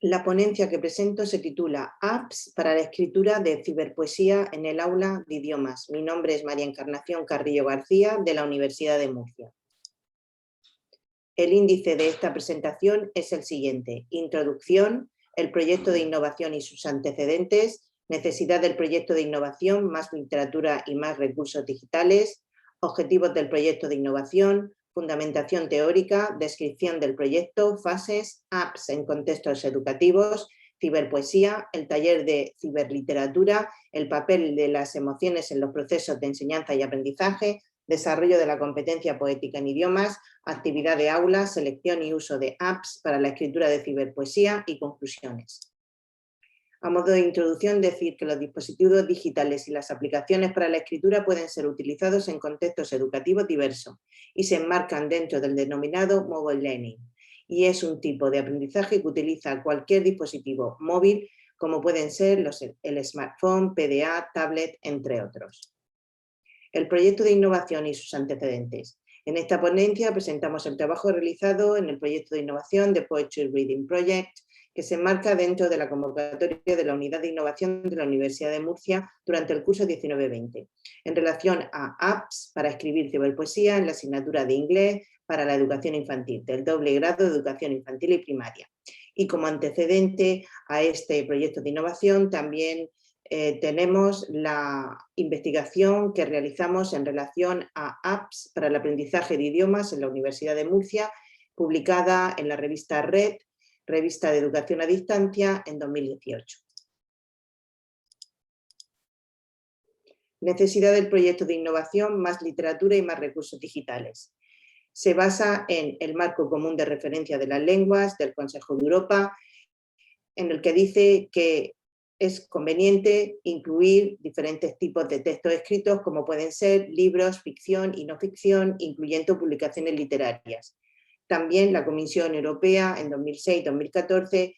La ponencia que presento se titula Apps para la escritura de ciberpoesía en el aula de idiomas. Mi nombre es María Encarnación Carrillo García, de la Universidad de Murcia. El índice de esta presentación es el siguiente: introducción, el proyecto de innovación y sus antecedentes, necesidad del proyecto de innovación, más literatura y más recursos digitales, objetivos del proyecto de innovación, fundamentación teórica, descripción del proyecto, fases, apps en contextos educativos, ciberpoesía, el taller de ciberliteratura, el papel de las emociones en los procesos de enseñanza y aprendizaje, desarrollo de la competencia poética en idiomas, actividad de aula, selección y uso de apps para la escritura de ciberpoesía y conclusiones. A modo de introducción, decir que los dispositivos digitales y las aplicaciones para la escritura pueden ser utilizados en contextos educativos diversos y se enmarcan dentro del denominado mobile learning, y es un tipo de aprendizaje que utiliza cualquier dispositivo móvil, como pueden ser el smartphone, PDA, tablet, entre otros. El proyecto de innovación y sus antecedentes. En esta ponencia presentamos el trabajo realizado en el proyecto de innovación de Poetry Reading Project, que se enmarca dentro de la convocatoria de la Unidad de Innovación de la Universidad de Murcia durante el curso 19-20, en relación a apps para escribir ciberpoesía en la asignatura de inglés para la educación infantil, del doble grado de educación infantil y primaria. Y como antecedente a este proyecto de innovación también tenemos la investigación que realizamos en relación a apps para el aprendizaje de idiomas en la Universidad de Murcia, publicada en la revista Red, Revista de Educación a Distancia, en 2018. Necesidad del proyecto de innovación, más literatura y más recursos digitales. Se basa en el marco común de referencia de las lenguas del Consejo de Europa, en el que dice que es conveniente incluir diferentes tipos de textos escritos, como pueden ser libros, ficción y no ficción, incluyendo publicaciones literarias. También la Comisión Europea en 2006-2014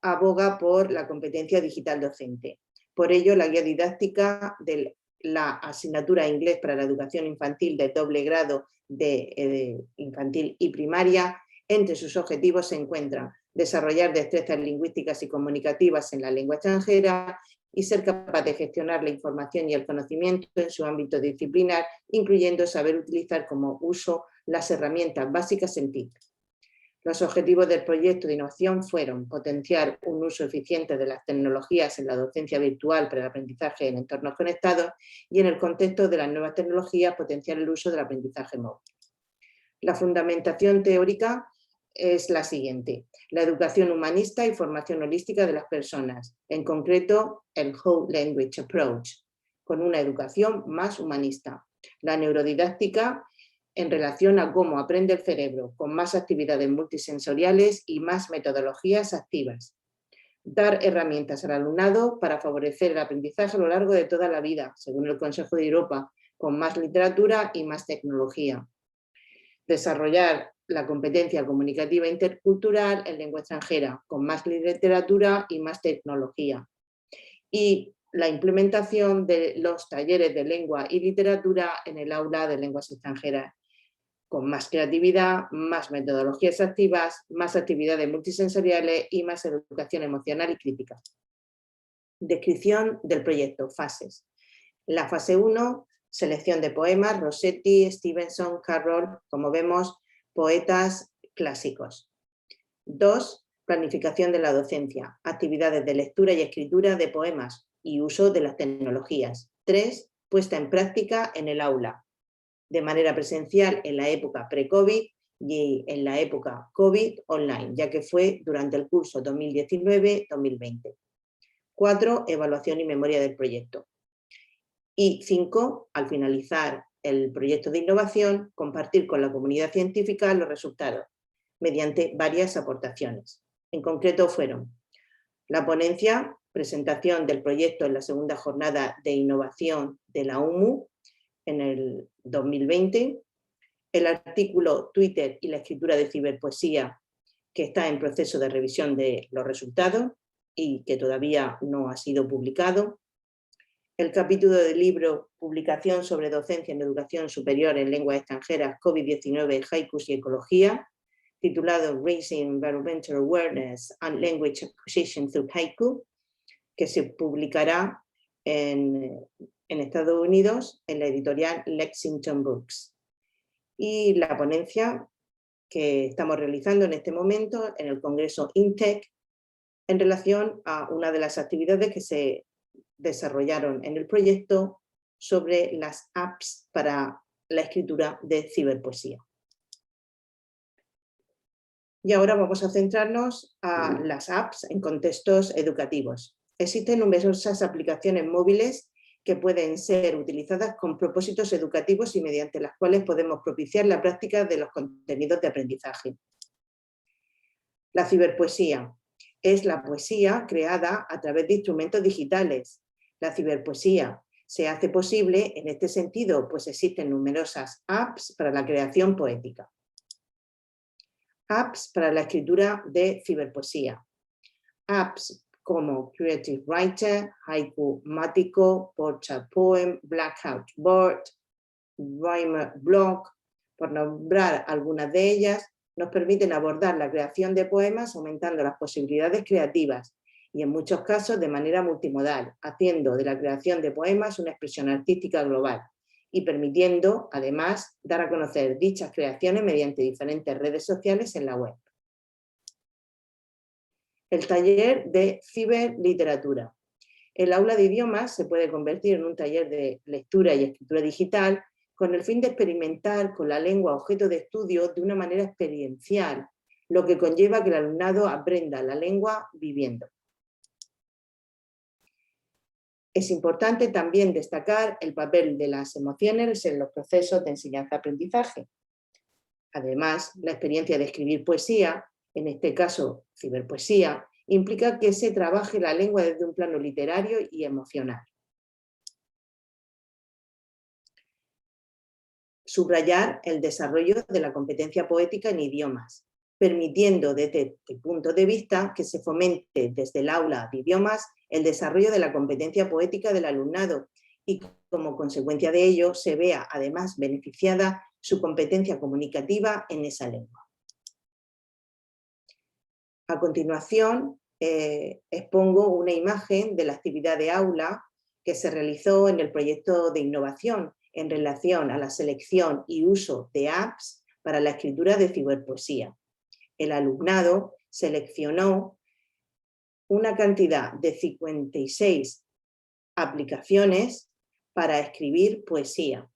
aboga por la competencia digital docente. Por ello, la guía didáctica de la asignatura inglés para la educación infantil de doble grado de infantil y primaria, entre sus objetivos se encuentran desarrollar destrezas lingüísticas y comunicativas en la lengua extranjera y ser capaz de gestionar la información y el conocimiento en su ámbito disciplinar, incluyendo saber utilizar como uso las herramientas básicas en TIC. Los objetivos del proyecto de innovación fueron potenciar un uso eficiente de las tecnologías en la docencia virtual para el aprendizaje en entornos conectados y, en el contexto de las nuevas tecnologías, potenciar el uso del aprendizaje móvil. La fundamentación teórica es la siguiente: la educación humanista y formación holística de las personas, en concreto el Whole Language Approach, con una educación más humanista. La neurodidáctica en relación a cómo aprende el cerebro, con más actividades multisensoriales y más metodologías activas. Dar herramientas al alumnado para favorecer el aprendizaje a lo largo de toda la vida, según el Consejo de Europa, con más literatura y más tecnología. Desarrollar la competencia comunicativa intercultural en lengua extranjera, con más literatura y más tecnología. Y la implementación de los talleres de lengua y literatura en el aula de lenguas extranjeras, con más creatividad, más metodologías activas, más actividades multisensoriales y más educación emocional y crítica. Descripción del proyecto, fases. La fase 1, selección de poemas, Rossetti, Stevenson, Carroll, como vemos, poetas clásicos. 2, planificación de la docencia, actividades de lectura y escritura de poemas y uso de las tecnologías. 3, puesta en práctica en el aula, de manera presencial en la época pre-COVID y en la época COVID online, ya que fue durante el curso 2019-2020. 4, evaluación y memoria del proyecto. Y 5, al finalizar el proyecto de innovación, compartir con la comunidad científica los resultados mediante varias aportaciones. En concreto fueron la ponencia, presentación del proyecto en la segunda jornada de innovación de la UMU en el 2020, el artículo Twitter y la escritura de ciberpoesía, que está en proceso de revisión de los resultados y que todavía no ha sido publicado, el capítulo del libro Publicación sobre docencia en educación superior en lenguas extranjeras, COVID-19, haikus y ecología, titulado Raising Environmental Awareness and Language Acquisition through Haiku, que se publicará en Estados Unidos en la editorial Lexington Books. Y la ponencia que estamos realizando en este momento en el Congreso INTEC en relación a una de las actividades que se desarrollaron en el proyecto sobre las apps para la escritura de ciberpoesía. Y ahora vamos a centrarnos a las apps en contextos educativos. Existen numerosas aplicaciones móviles que pueden ser utilizadas con propósitos educativos y mediante las cuales podemos propiciar la práctica de los contenidos de aprendizaje. La ciberpoesía es la poesía creada a través de instrumentos digitales. La ciberpoesía se hace posible en este sentido, pues existen numerosas apps para la creación poética. Apps para la escritura de ciberpoesía. Apps como Creative Writer, Haiku-mático, Portrait Poem, Blackout Board, Rhymer Blog, por nombrar algunas de ellas, nos permiten abordar la creación de poemas aumentando las posibilidades creativas y en muchos casos de manera multimodal, haciendo de la creación de poemas una expresión artística global y permitiendo, además, dar a conocer dichas creaciones mediante diferentes redes sociales en la web. El taller de ciberliteratura. El aula de idiomas se puede convertir en un taller de lectura y escritura digital con el fin de experimentar con la lengua objeto de estudio de una manera experiencial, lo que conlleva que el alumnado aprenda la lengua viviendo. Es importante también destacar el papel de las emociones en los procesos de enseñanza-aprendizaje. Además, la experiencia de escribir poesía, en este caso ciberpoesía, implica que se trabaje la lengua desde un plano literario y emocional. Subrayar el desarrollo de la competencia poética en idiomas, permitiendo desde este punto de vista que se fomente desde el aula de idiomas el desarrollo de la competencia poética del alumnado y como consecuencia de ello se vea además beneficiada su competencia comunicativa en esa lengua. A continuación expongo una imagen de la actividad de aula que se realizó en el proyecto de innovación en relación a la selección y uso de apps para la escritura de ciberpoesía. El alumnado seleccionó una cantidad de 56 aplicaciones para escribir poesía.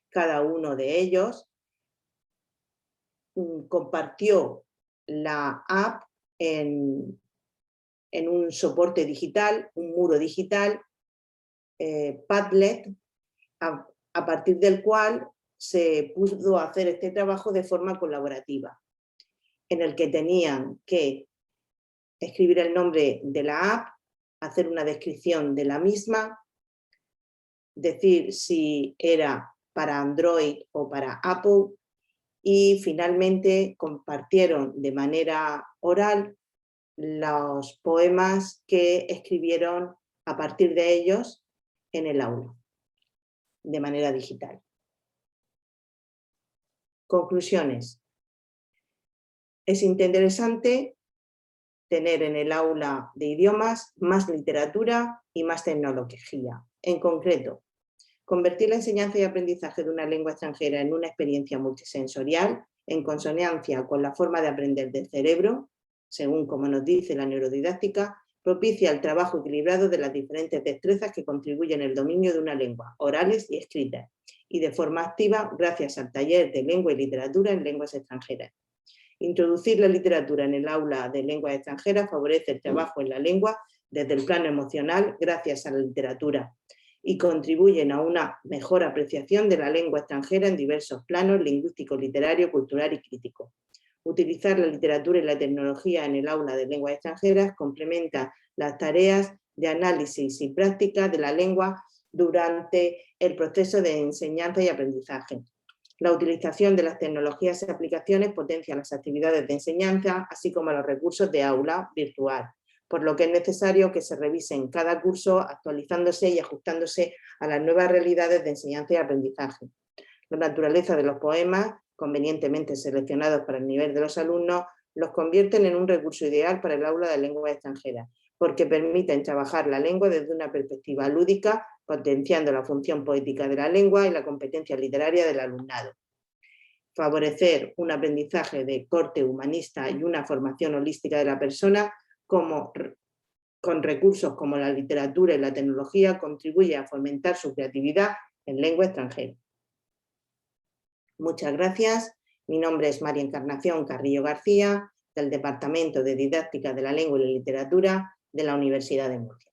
Cada uno de ellos compartió la app en un soporte digital, un muro digital, Padlet, a partir del cual se pudo hacer este trabajo de forma colaborativa, en el que tenían que escribir el nombre de la app, hacer una descripción de la misma, decir si era para Android o para Apple y finalmente compartieron de manera oral los poemas que escribieron a partir de ellos en el aula, de manera digital. Conclusiones. Es interesante tener en el aula de idiomas más literatura y más tecnología. En concreto, convertir la enseñanza y aprendizaje de una lengua extranjera en una experiencia multisensorial, en consonancia con la forma de aprender del cerebro, según como nos dice la neurodidáctica, propicia el trabajo equilibrado de las diferentes destrezas que contribuyen al dominio de una lengua, orales y escritas, y de forma activa gracias al taller de lengua y literatura en lenguas extranjeras. Introducir la literatura en el aula de lenguas extranjeras favorece el trabajo en la lengua desde el plano emocional gracias a la literatura y contribuyen a una mejor apreciación de la lengua extranjera en diversos planos lingüístico, literario, cultural y crítico. Utilizar la literatura y la tecnología en el aula de lenguas extranjeras complementa las tareas de análisis y práctica de la lengua durante el proceso de enseñanza y aprendizaje. La utilización de las tecnologías y aplicaciones potencia las actividades de enseñanza, así como los recursos de aula virtual, por lo que es necesario que se revisen cada curso actualizándose y ajustándose a las nuevas realidades de enseñanza y aprendizaje. La naturaleza de los poemas convenientemente seleccionados para el nivel de los alumnos, los convierten en un recurso ideal para el aula de lenguas extranjeras, porque permiten trabajar la lengua desde una perspectiva lúdica, potenciando la función poética de la lengua y la competencia literaria del alumnado. Favorecer un aprendizaje de corte humanista y una formación holística de la persona con recursos como la literatura y la tecnología contribuye a fomentar su creatividad en lengua extranjera. Muchas gracias. Mi nombre es María Encarnación Carrillo García, del Departamento de Didáctica de la Lengua y la Literatura de la Universidad de Murcia.